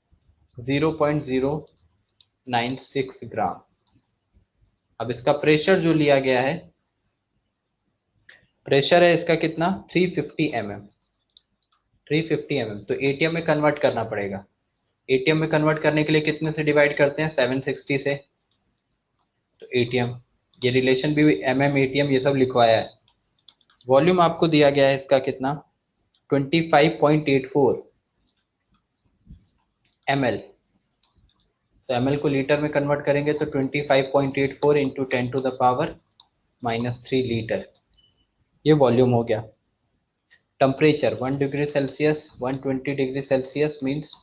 0.096 ग्राम। अब इसका प्रेशर जो लिया गया है, प्रेशर है इसका कितना, 350 mm। 350 mm तो एटीएम में कन्वर्ट करना पड़ेगा। एटीएम में कन्वर्ट करने के लिए कितने से डिवाइड करते हैं, 760 से। तो एटीएम, ये रिलेशन भी एटीएम ये सब लिखवाया है। वॉल्यूम आपको दिया गया है इसका कितना, 25.84 ml। तो ml को लीटर में कन्वर्ट करेंगे तो 25.84 into 10 to the power -3 litre, ये वॉल्यूम हो गया। Temperature 1 degree Celsius, 120 degree Celsius means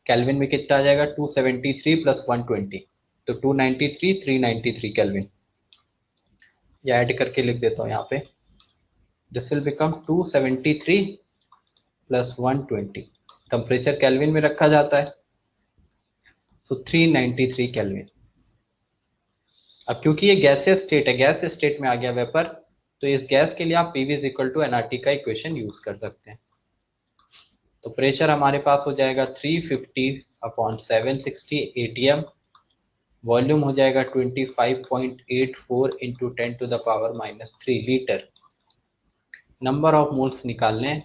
Kelvin में कितना आ जाएगा, 273 प्लस 120, तो 293, 393 केल्विन। या ऐड करके लिख देता हूँ यहाँ पे, this will become 273 plus 120। Temperature kelvin में रखा जाता है, सो 393 केल्विन। अब क्योंकि ये गैसियस स्टेट है, गैस स्टेट में आ गया वेपर, तो इस गैस के लिए आप PV is equal to nRT का इक्वेशन यूज कर सकते हैं। तो प्रेशर हमारे पास हो जाएगा 350 अपॉन 760 ATM, वॉल्यूम हो जाएगा 25.84 into 10 to the power -3 litre. Number of moles निकालने,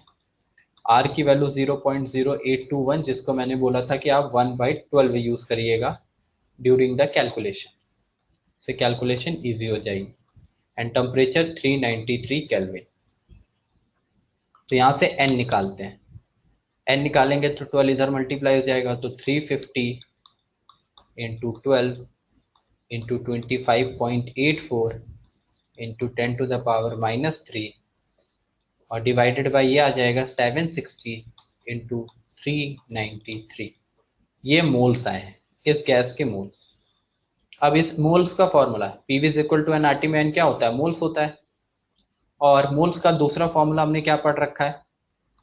आर की वैल्यू 0.0821, जिसको मैंने बोला था कि आप 1/12 यूज करिएगा ड्यूरिंग द कैलकुलेशन, से कैलकुलेशन इजी हो जाएगी। And temperature 393 kelvin. तो यहाँ से n निकालते हैं, n निकालेंगे तो 12 इधर मल्टीप्लाई हो जाएगा, तो 350 into 12 into 25.84 into 10 to the power -3 और डिवाइडेड बाय ये आ जाएगा 760 इंटू 393। ये मोल्स आए हैं, इस गैस के मोल। अब इस मोल्स का फॉर्मूला है PV is equal to nRT में n क्या होता है, मोल्स होता है। और मोल्स का दूसरा फॉर्मूला हमने क्या पढ़ रखा है,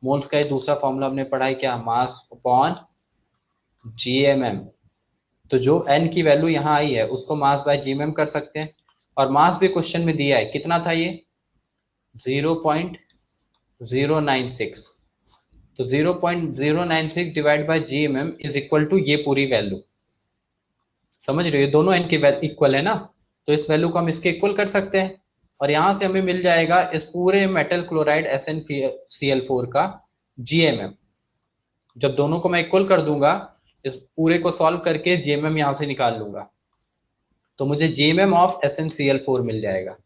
मोल्स का ये दूसरा फॉर्मूला हमने पढ़ा है क्या, मास अपॉन GMM। तो जो n की वैल्यू यहाँ आई है उसको मास बाय GMM कर सकते हैं, और मास भी क्वेश्चन में दिया है, कितना था ये, 0.096। तो 0.096 divide by GMM is equal to ये पूरी वैल्यू। समझ रहे हो, ये दोनों n के इक्वल है ना, तो इस वैल्यू को हम इसके इक्वल कर सकते हैं। और यहां से हमें मिल जाएगा इस पूरे मेटल क्लोराइड SnCl4 का GMM। जब दोनों को मैं इक्वल कर दूंगा, इस पूरे को सॉल्व करके GMM यहां से निकाल लूंगा, तो मुझे GMM ऑफ SnCl4 मिल जाएगा।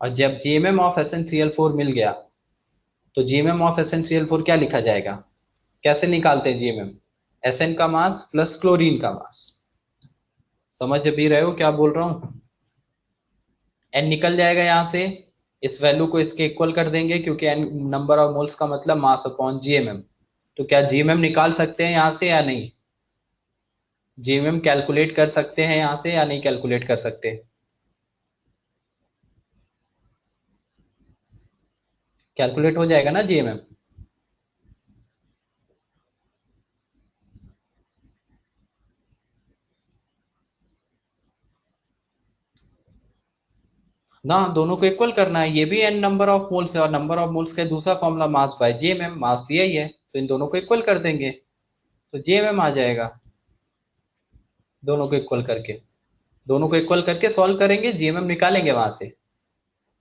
और जब GMM ऑफ SnCl4 मिल गया तो GMM ऑफ SnCl4 क्या लिखा जाएगा, कैसे निकालते हैं GMM, Sn का मास प्लस क्लोरीन का मास। समझ भी रहे हो क्या बोल रहा हूँ? n निकल जाएगा यहाँ से, इस वैल्यू को इसके इक्वल कर देंगे क्योंकि n नंबर ऑफ मोल्स का मतलब मास अपॉन GMM। तो क्या GMM निकाल सकते हैं यहाँ से या नहीं, GMM कैलकुलेट कर सकते हैं यहाँ से या नहीं कैलकुलेट कर सकते, कैलकुलेट हो जाएगा ना GMM। ना, दोनों को इक्वल करना है, ये भी n नंबर ऑफ मोल्स है और नंबर ऑफ मोल्स का दूसरा फॉर्मूला मास बाय जीएमएम, मास दिया ही है तो इन दोनों को इक्वल कर देंगे तो जीएमएम आ जाएगा। दोनों को इक्वल करके, दोनों को इक्वल करके सॉल्व करेंगे, जीएमएम निकालेंगे वहां से।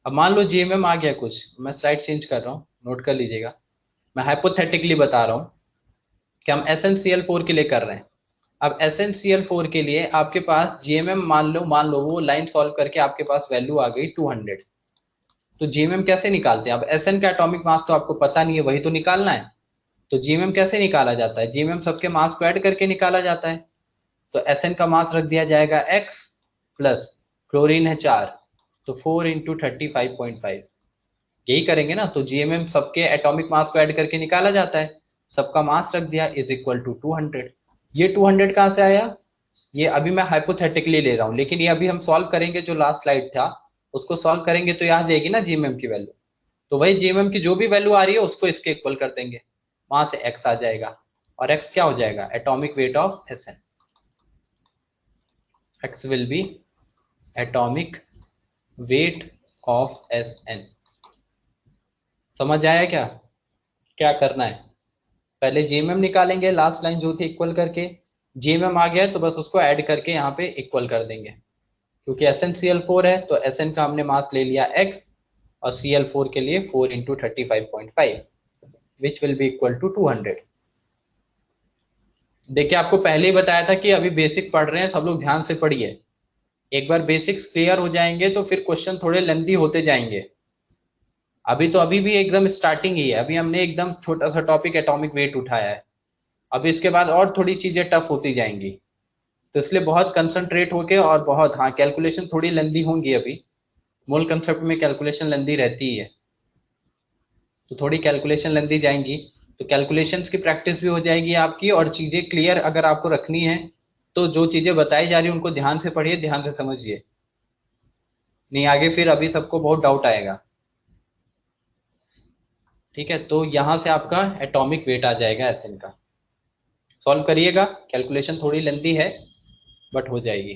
अब मान लो जीएमएम आ गया कुछ, मैं स्लाइड चेंज कर रहा हूँ, नोट कर लीजिएगा। मैं हाइपोथेटिकली बता रहा हूँ कि हम SnCl4 के लिए कर रहे हैं। अब SnCl4 के लिए आपके पास जीएमएम मान लो वो लाइन सॉल्व करके आपके पास वैल्यू आ गई 200। तो जीएमएम कैसे निकालते हैं? अब Sn का एटॉमिक मास तो आपको पता नहीं है, वही तो निकालना है। तो जीएमएम कैसे निकाला जाता है? जीएमएम सबके मास को ऐड करके निकाला जाता है। तो Sn का मास रख दिया जाएगा x प्लस क्लोरीन है 4, तो 4 इंटू 35.5, यही करेंगे ना। तो जीएमएम सबके एटॉमिक मास को ऐड करके निकाला जाता है, सबका मास रख दिया इज इक्वल टू 200। ये 200 कहाँ से आया? ये अभी मैं हाइपोथेटिकली ले रहा हूँ, लेकिन ये अभी हम सॉल्व करेंगे, जो लास्ट स्लाइड था उसको सॉल्व करेंगे तो यहाँ जाएगी ना जीएमएम की वैल्यू। तो वही जीएमएम की जो भी वैल्यू आ रही है उसको इसके इक्वल कर देंगे, वहां से x आ जाएगा। और x क्या हो जाएगा? Atomic weight of Sn। x will be atomic weight of Sn। समझ आया क्या क्या करना है? पहले जीएमएम निकालेंगे, लास्ट लाइन जो थी इक्वल करके, जीएमएम आ गया है तो बस उसको ऐड करके यहाँ पे इक्वल कर देंगे। क्योंकि SnCl4 है तो Sn का हमने मास ले लिया x, और Cl4 के लिए 4 into 35.5 which will be equal to 200। देखिए आपको पहले ही बताया था कि अभी बेसिक पढ़ रहे हैं, सब लोग ध्यान से पढ़िए। एक बार बेसिक्स क्लियर हो जाएंगे तो फिर क्वेश्चन थोड़े लेंथी होते जाएंगे। अभी भी एकदम स्टार्टिंग ही है, अभी हमने एकदम छोटा सा टॉपिक एटॉमिक वेट उठाया है। अभी इसके बाद और थोड़ी चीजें टफ होती जाएंगी, तो इसलिए बहुत कंसंट्रेट होके, और बहुत, हाँ कैलकुलेशन थोड़ी लेंदी होंगी अभी, मोल कंसेप्ट में कैलकुलेशन लेंदी रहती ही है, तो थोड़ी कैलकुलेशन लेंदी जाएंगी। तो कैलकुलेशंस की प्रैक्टिस भी हो जाएगी आपकी, और चीजें क्लियर अगर आपको रखनी है तो जो चीजें बताई जा रही है उनको ध्यान से पढ़िए, ध्यान से समझिए, नहीं आगे फिर अभी सबको बहुत डाउट आएगा। ठीक है, तो यहां से आपका एटॉमिक वेट आ जाएगा Sn का। सॉल्व करिएगा, कैलकुलेशन थोड़ी लेंदी है बट हो जाएगी।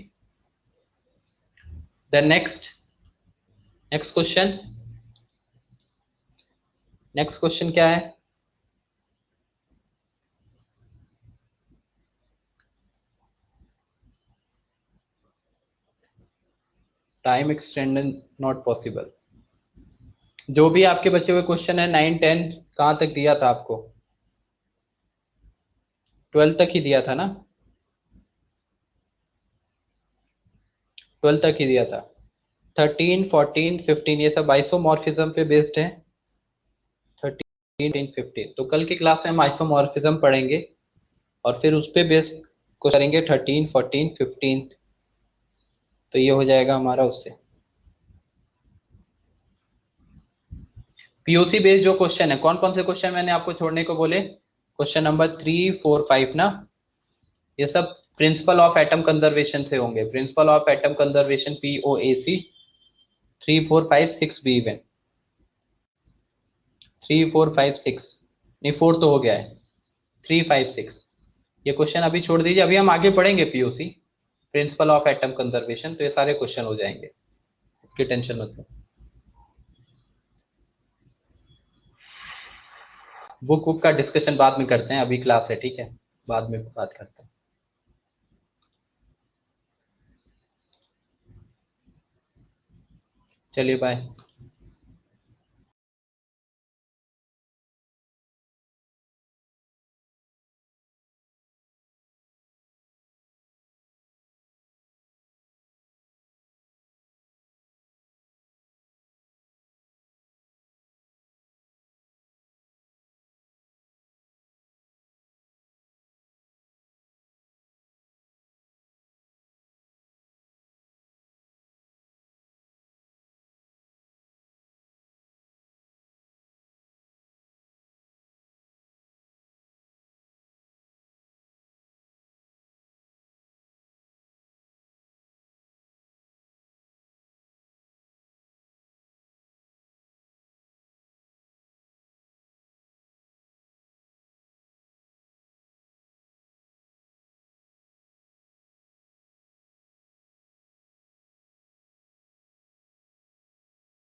Then next question, next question क्या है? Time extension not possible. जो भी आपके बचे हुए क्वेश्चन है 9 10 कहाँ तक दिया था आपको? 12 तक ही दिया था ना? 12 तक ही दिया था। 13 14 15 ये सब आइसोमॉर्फिज्म पे बेस्ड है। 13 15 तो कल की क्लास में हम आइसोमॉर्फिज्म पढ़ेंगे, और फिर उस पे बेस्ड को करेंगे 13 14 15। तो ये हो जाएगा हमारा उससे पीओसी बेस्ड जो क्वेश्चन है। कौन कौन से क्वेश्चन मैंने आपको छोड़ने को बोले? क्वेश्चन नंबर 3 4 5 ना, ये सब प्रिंसिपल ऑफ एटम कंजर्वेशन से होंगे। Principle of atom conservation POAC 3 4 5 6 भी इवन 3 4 5 6 नहीं 4 तो हो गया है, 3 5 6 ये क्वेश्चन अभी छोड़ दीजिए, अभी हम आगे पढ़ेंगे POC principle of atom conservation, तो ये सारे क्वेश्चन हो जाएंगे, इसकी टेंशन मत लो। बुक का डिस्कशन बाद में करते हैं, अभी क्लास है, ठीक है, बाद में बात करते हैं। चलिए बाय।